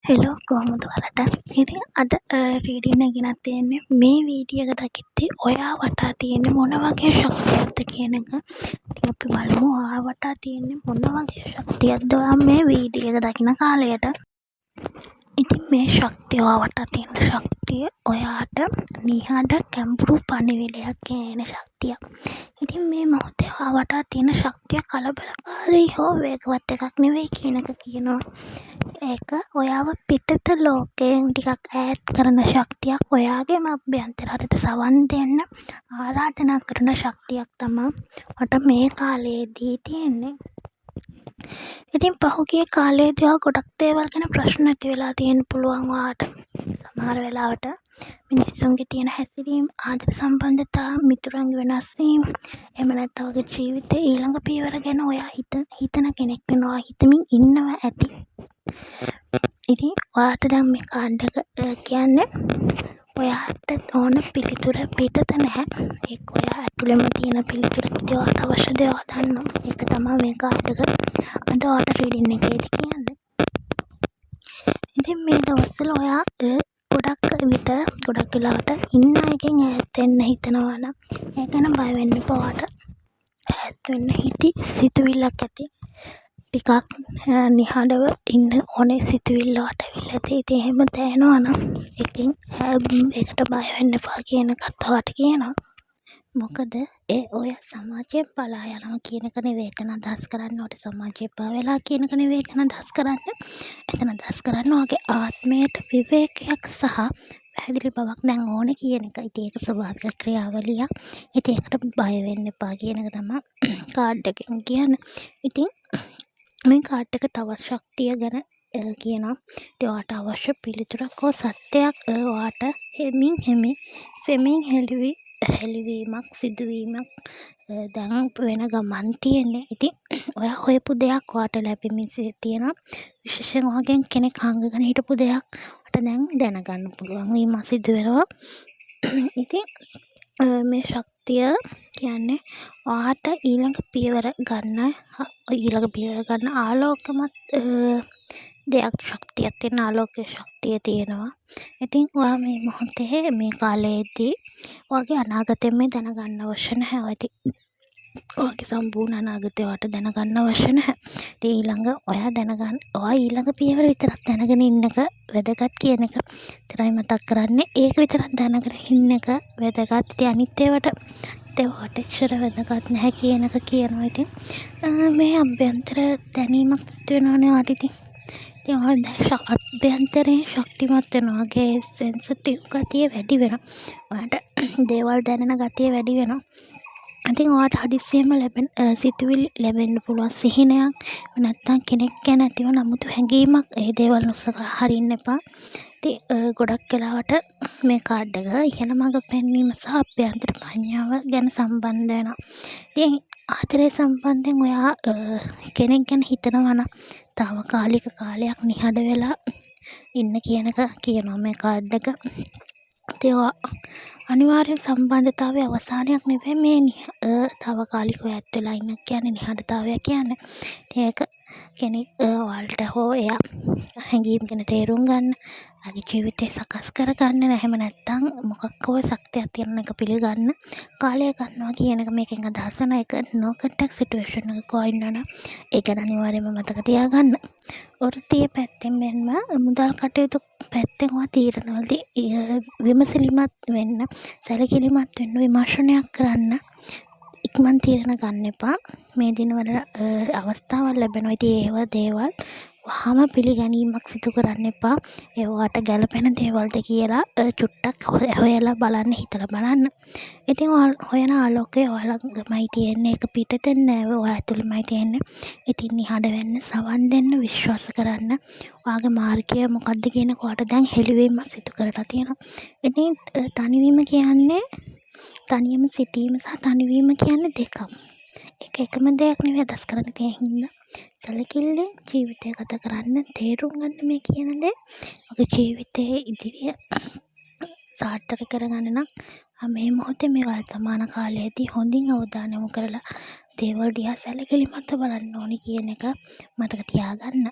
Hello කොහොමද ඔයාලට? ඉතින් අද රීඩින් එක ගෙනත් තියෙන්නේ මේ වීඩියෝ එක දකිද්දී ඔයා වටා තියෙන්නේ මොන වගේ ශක්තියක්ද කියන එක. ඉතින් අපි බලමු ඔයා වටා තියෙන්නේ මොන වගේ ශක්තියක්ද ඔයා මේ වීඩියෝ එක දකින කාලයට. ඉතින් මේ ශක්තිය ඔයා වටා තියෙන ශක්තිය ඔයාට නිහඬ ගැඹුරු පණිවිඩයක් ගෙන ශක්තියක්. ඉතින් මේ මොහොතේ ඔයා වටා තියෙන ශක්තිය කලබලකාරී හෝ වේගවත් එකක් නෙවෙයි කියන එක කියනවා. ඒක ඔයාව පිටත ලෝකයෙන් ටිකක් ඈත් කරන ශක්තියක්. ඔයාගේම අභ්‍යන්තරයට සවන් දෙන්න ආරාධනා කරන ශක්තියක් තමයි මට මේ කාලයේදී තියෙන්නේ. ඉතින් පහුගිය කාලයේදී ඔයා ගොඩක් දේවල් ගැන ප්‍රශ්න ඇති වෙලා තියෙන්න පුළුවන් ඔයාට. සමහර වෙලාවට මිනිස්සුන්ගේ තියෙන හැසිරීම්, ආදර සම්බන්ධතා, මිතුරන්ගේ වෙනස් වීම, එහෙම නැත්නම් ඔයාගේ ජීවිතේ ඊළඟ පියවර ගැන ඔයා හිතන කෙනෙක් වෙනවා, හිතමින් ඉන්නවා ඇති. ඉතින් ඔයාට දැන් මේ කාඩ් එක කියන්නේ ඔයාට ඕන පිළිතුර පිටත නැහැ. ඒක ඔයා ඇතුළෙම තියෙන පිළිතුරක්. ඉතින් ඔයාට අවශ්‍ය දේ ඔයා දන්නවා. ඒක තමයි මේ කාඩ් එක අද ඔයාට රීඩින් එකේදී කියන්නේ. ඉතින් මේ දවස්වල ඔයා ගොඩක් වෙලාවට ඉන්න අයගෙන් ඈත් වෙන්න හිතනවා නම් ඒ ගැන බය වෙන්න එපා. ඔයාට ඈත් වෙන්න සිතුවිල්ලක් ඇති. ටිකක් නිහඬව ඉන්න ඕනේ සිතුවිල්ල ඔයාට ඇවිල්ලා තියෙයි. ඉතින් එහෙම දැනෙනවා නම් ඒකට බය වෙන්න එපා කියන එකත් ඔයාට කියනවා. මොකද ඔය සමාජයෙන් පලා යනවා කියන එක නෙවෙයි එතන අදහස් කරන්න. ඔයාට සමාජයෙන් පා වෙලා කියන එක නෙවෙයි එතන අදහස් කරන්න. එතන අදහස් කරන්න ඔයාගේ ආත්මයට විවේකයක් සහ පැහැදිලි බවක් දැන් ඕනේ කියන එක. ඉතින් ඒක ස්වභාවික ක්‍රියාවලියක්. ඉතින් ඒකට බය වෙන්න එපා කියන එක තමයි කාඩ් එකෙන් කියන්නේ. ඉතින් මේ කාඩ් එක තවත් ශක්තිය ගැන කියනවා. ඉතින් ඔයාට අවශ්‍ය පිළිතුරක් හෝ සත්‍යයක් ඔයාට සෙමින් හෙළිවීමක් සිදුවීමක් දැන් වෙන ගමන් තියෙන්නේ. ඉතින් ඔයා හොයපු දෙයක් ඔයාට ලැබෙමින් තියෙනවා. විශේෂයෙන් ඔයාගෙන් කෙනෙක් හංගගෙන හිටපු දෙයක් ඔයාට දැන් දැනගන්න පුළුවන් වීම සිදු වෙනවා. ඉතින් මේ ශක්තිය කියන්නේ ඔයාට ඊළඟ පියවර ගන්න ආලෝකමත් දෙයක් ශක්තියක් තියෙන ආලෝකයේ ශක්තිය තියෙනවා. ඉතින් ඔයා මේ මොහොතේ මේ කාලයේදී ඔයාගේ අනාගතය මේ දැනගන්න අවශ්‍ය නැහැ. ඔයාගේ සම්පූර්ණ අනාගතය ඔයාට දැනගන්න අවශ්‍ය නැහැ. ඉතින් ඔයා ඊළඟ පියවර විතරක් දැනගෙන ඉන්න එක වැදගත් කියන එක විතරයි මතක් කරන්නේ. ඒක විතරක් දැනගෙන ඉන්න එක වැදගත්. ඉතින් අනිත් ඒවාට ඔයාට එච්චර වැදගත් නැහැ කියන එක කියනවා. ඉතින් මේ අභ්‍යන්තර දැනීමක් සිදු වෙනවනේ ඔයාට. ඉතින් ඔයා අභ්‍යන්තරයෙන් ශක්තිමත් වෙනවා. ඔයාගේ සෙන්සිටිව් ගතිය වැඩි වෙනවා. ඔයාට දේවල් දැනෙන ගතිය වැඩි වෙනවා. ඉතින් ඔයාට හදිස්සියෙම සිතුවිලි ලැබෙන්න පුළුවන්. සිහිනයක් නැත්තම් කෙනෙක් ගැන ඇතිවන අමුතු හැඟීමක්. ඒ දේවල් නොසලකා හරින්න එපා. ඉතින් ගොඩක් වෙලාවට මේ කාඩ් එක ඉහළ මඟ පෙන්වීම සහ අභ්‍යන්තර ප්‍රඥාව ගැන සම්බන්ධ වෙනවා. ඉතින් ආදරය සම්බන්ධයෙන් ඔයා කෙනෙක් ගැන හිතනවා නම් තාවකාලික කාලයක් නිහඬ වෙලා ඉන්න කියන එක කියනවා මේ කාඩ් එක. ඉතින් අනිවාර්යෙන් සම්බන්ධතාවයේ අවසානයක් නෙවෙයි මේ තාවකාලිකව ඈත් වෙලා ඉන්න කියන්නේ නිහඬතාවය කියන්නේ. ඒක කෙනෙක් ඔයාලට හෝ එයා හැඟීම් ගැන තේරුම් ගන්න, ආගේ ජීවිතේ සකස් කරගන්න, එහෙම නැත්නම් මොකක් හෝ ශක්තියක් තියෙන එක පිළිගන්න කාලය ගන්නවා කියන එක මේකෙන් අදහස් වෙන එක. no contact situation එකක ඉන්නවනම් ඒක ගැන අනිවාර්යයෙන්ම මතක තියාගන්න. වෘත්තීය පැත්තෙන් මෙන්ම මුදල් කටයුතු පැත්තෙන් ඔයා තීරණවලදී විමසිලිමත් වෙන්න, සැලකිලිමත් වෙන්න, විමර්ශනයක් කරන්න ඉක්මන් තීරණ ගන්න එපා. මේ දිනවල අවස්ථාවල් ලැබෙනවා. ඉතින් ඒව දේවල් වහාම පිළිගැනීමක් සිදු කරන්න එපා. ඒවට ගැළපෙන දේවල්ද කියලා චුට්ටක් හොයලා බලන්න, හිතලා බලන්න. ඉතින් හොයන ආලෝකය ඔයාලමයි තියෙන්නේ. ඒක පිටතෙන් නෑ, ඔයා ඇතුළෙමයි තියෙන්නේ. ඉතින් නිහඬ වෙන්න, සවන් දෙන්න, විශ්වාස කරන්න. ඔයාගේ මාර්ගය මොකක්ද කියන ඔයාට දැන් හෙළිවීම සිදු කරලා තියෙනවා. ඉතින් තනිවීම කියන්නේ තනියම සිටීම සහ තනිවීම කියන්නේ දෙකම. ඒක එකම දෙයක් නෙවෙයි අදහස් කරන්න තියෙන හින්දා සැලකිල්ලෙන් ජීවිතය ගත කරන්න, තේරුම් ගන්න මේ කියන දේ. ඔගේ ජීවිතයේ ඉදිරිය සාර්ථක කරගන්න නම් මේ මොහොතේ මේ වර්තමාන කාලයේදී හොඳින් අවධානය යොමු කරලා දේවල් දිහා සැලකිලිමත්ව බලන්න ඕනේ කියන එක මතක තියාගන්න.